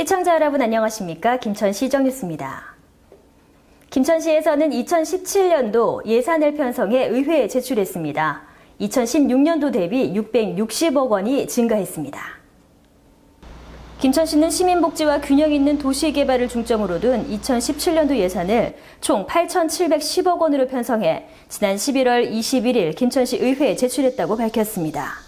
시청자 여러분 안녕하십니까? 김천시 정뉴스입니다. 김천시에서는 2017년도 예산을 편성해 의회에 제출했습니다. 2016년도 대비 660억 원이 증가했습니다. 김천시는 시민복지와 균형 있는 도시개발을 중점으로 둔 2017년도 예산을 총 8,710억 원으로 편성해 지난 11월 21일 김천시 의회에 제출했다고 밝혔습니다.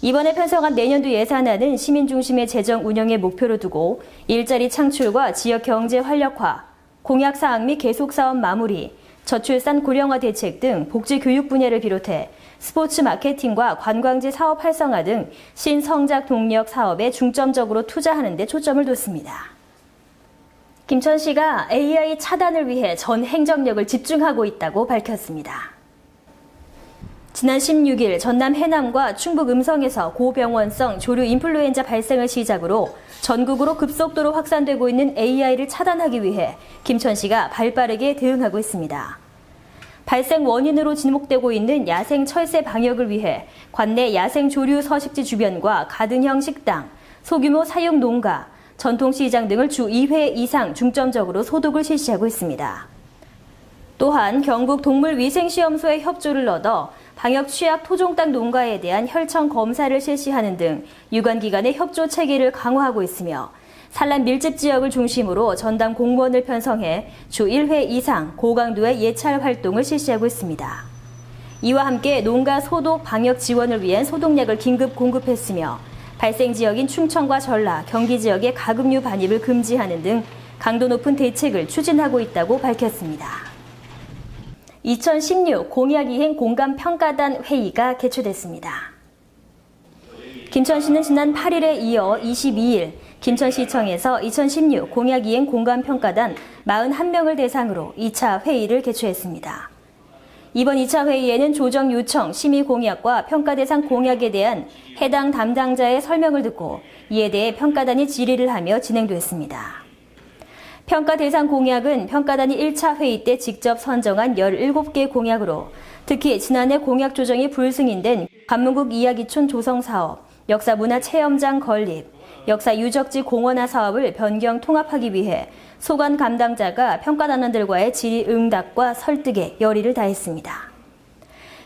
이번에 편성한 내년도 예산안은 시민 중심의 재정 운영의 목표로 두고 일자리 창출과 지역 경제 활력화, 공약 사항 및 계속 사업 마무리, 저출산 고령화 대책 등 복지 교육 분야를 비롯해 스포츠 마케팅과 관광지 사업 활성화 등 신성장 동력 사업에 중점적으로 투자하는 데 초점을 뒀습니다. 김천시가 AI 차단을 위해 전 행정력을 집중하고 있다고 밝혔습니다. 지난 16일 전남 해남과 충북 음성에서 고병원성 조류 인플루엔자 발생을 시작으로 전국으로 급속도로 확산되고 있는 AI를 차단하기 위해 김천시가 발빠르게 대응하고 있습니다. 발생 원인으로 지목되고 있는 야생 철새 방역을 위해 관내 야생 조류 서식지 주변과 가든형 식당, 소규모 사육 농가, 전통시장 등을 주 2회 이상 중점적으로 소독을 실시하고 있습니다. 또한 경북 동물위생시험소의 협조를 얻어 방역 취약 토종 땅 농가에 대한 혈청 검사를 실시하는 등 유관기관의 협조 체계를 강화하고 있으며 산란 밀집 지역을 중심으로 전담 공무원을 편성해 주 1회 이상 고강도의 예찰 활동을 실시하고 있습니다. 이와 함께 농가 소독 방역 지원을 위한 소독약을 긴급 공급했으며 발생 지역인 충청과 전라, 경기 지역의 가금류 반입을 금지하는 등 강도 높은 대책을 추진하고 있다고 밝혔습니다. 2016 공약이행 공감평가단 회의가 개최됐습니다. 김천시는 지난 8일에 이어 22일 김천시청에서 2016 공약이행 공감평가단 41명을 대상으로 2차 회의를 개최했습니다. 이번 2차 회의에는 조정 요청, 심의 공약과 평가 대상 공약에 대한 해당 담당자의 설명을 듣고 이에 대해 평가단이 질의를 하며 진행됐습니다. 평가 대상 공약은 평가단이 1차 회의 때 직접 선정한 17개 공약으로 특히 지난해 공약 조정이 불승인된 관문국 이야기촌 조성 사업, 역사 문화 체험장 건립, 역사 유적지 공원화 사업을 변경 통합하기 위해 소관 담당자가 평가단원들과의 질의 응답과 설득에 열의를 다했습니다.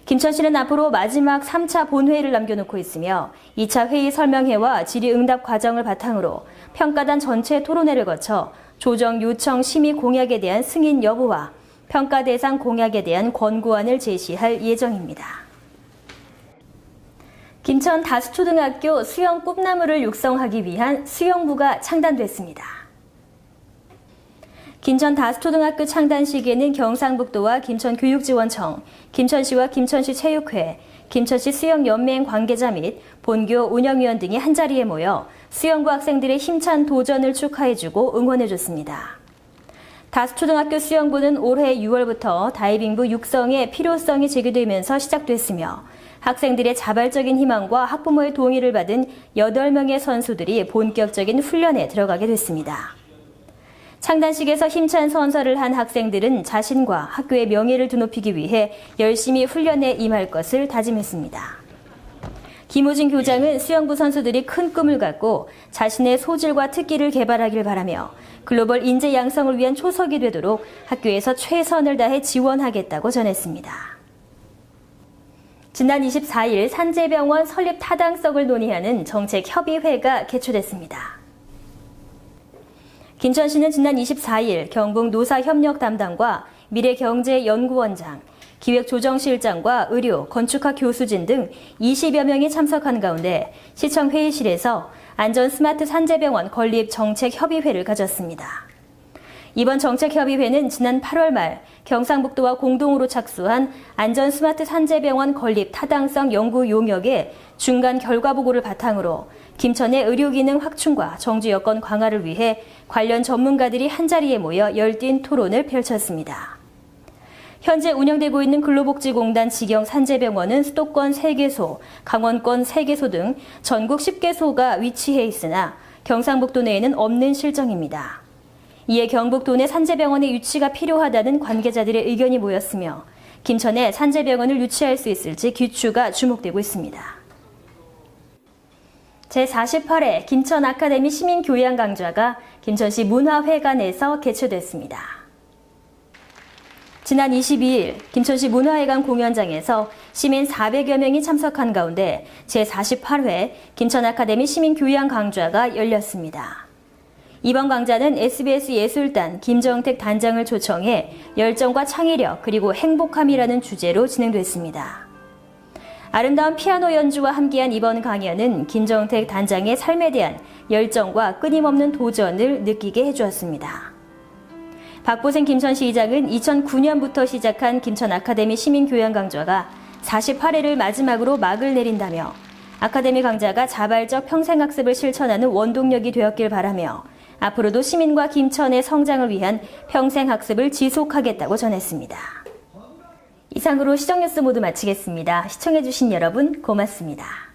김천시는 앞으로 마지막 3차 본회의를 남겨놓고 있으며 2차 회의 설명회와 질의 응답 과정을 바탕으로 평가단 전체 토론회를 거쳐 조정 요청 심의 공약에 대한 승인 여부와 평가 대상 공약에 대한 권고안을 제시할 예정입니다. 김천 다수초등학교 수영 꿈나무를 육성하기 위한 수영부가 창단됐습니다. 김천 다수초등학교 창단식에는 경상북도와 김천교육지원청, 김천시와 김천시체육회, 김천시 수영연맹 관계자 및 본교 운영위원 등이 한자리에 모여 수영부 학생들의 힘찬 도전을 축하해주고 응원해줬습니다. 다수초등학교 수영부는 올해 6월부터 다이빙부 육성의 필요성이 제기되면서 시작됐으며 학생들의 자발적인 희망과 학부모의 동의를 받은 8명의 선수들이 본격적인 훈련에 들어가게 됐습니다. 창단식에서 힘찬 선서를 한 학생들은 자신과 학교의 명예를 드높이기 위해 열심히 훈련에 임할 것을 다짐했습니다. 김호진 교장은 수영부 선수들이 큰 꿈을 갖고 자신의 소질과 특기를 개발하길 바라며 글로벌 인재 양성을 위한 초석이 되도록 학교에서 최선을 다해 지원하겠다고 전했습니다. 지난 24일 산재병원 설립 타당성을 논의하는 정책협의회가 개최됐습니다. 김천시는 지난 24일 경북 노사협력 담당과 미래경제연구원장, 기획조정실장과 의료, 건축학 교수진 등 20여 명이 참석한 가운데 시청 회의실에서 안전 스마트 산재병원 건립 정책협의회를 가졌습니다. 이번 정책협의회는 지난 8월 말 경상북도와 공동으로 착수한 안전 스마트 산재병원 건립 타당성 연구 용역의 중간 결과 보고를 바탕으로 김천의 의료기능 확충과 정주 여건 강화를 위해 관련 전문가들이 한자리에 모여 열띤 토론을 펼쳤습니다. 현재 운영되고 있는 근로복지공단 직영 산재병원은 수도권 3개소, 강원권 3개소 등 전국 10개소가 위치해 있으나 경상북도 내에는 없는 실정입니다. 이에 경북도 내 산재병원의 유치가 필요하다는 관계자들의 의견이 모였으며 김천에 산재병원을 유치할 수 있을지 귀추가 주목되고 있습니다. 제48회 김천 아카데미 시민교양 강좌가 김천시 문화회관에서 개최됐습니다. 지난 22일 김천시 문화회관 공연장에서 시민 400여 명이 참석한 가운데 제48회 김천 아카데미 시민교양 강좌가 열렸습니다. 이번 강좌는 SBS 예술단 김정택 단장을 초청해 열정과 창의력 그리고 행복함이라는 주제로 진행됐습니다. 아름다운 피아노 연주와 함께한 이번 강연은 김정택 단장의 삶에 대한 열정과 끊임없는 도전을 느끼게 해주었습니다. 박보생 김천시의장은 2009년부터 시작한 김천 아카데미 시민교양 강좌가 48회를 마지막으로 막을 내린다며 아카데미 강좌가 자발적 평생학습을 실천하는 원동력이 되었길 바라며 앞으로도 시민과 김천의 성장을 위한 평생학습을 지속하겠다고 전했습니다. 이상으로 시정뉴스 모두 마치겠습니다. 시청해주신 여러분 고맙습니다.